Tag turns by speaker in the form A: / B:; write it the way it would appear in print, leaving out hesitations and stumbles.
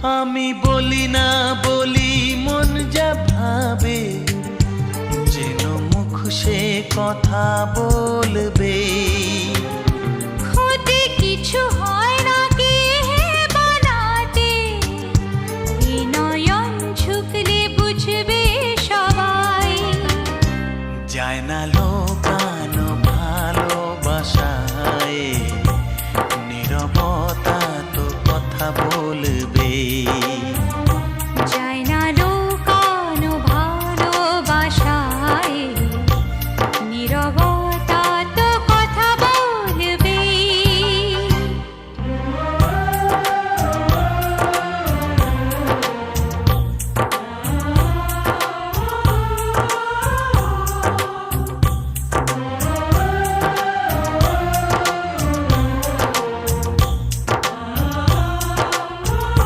A: আমি বলি না বলি মন যা ভাবে, যেন মুখ সে কথা বলবে।
B: ক্ষতি কিছু হয় না কি হে বানাতে, এ নয়ন ঝুঁকলে বুঝবে সবাই।
A: যায় না লোকানো ভালোবাসায়, নীরবতা তো কথা বলবে।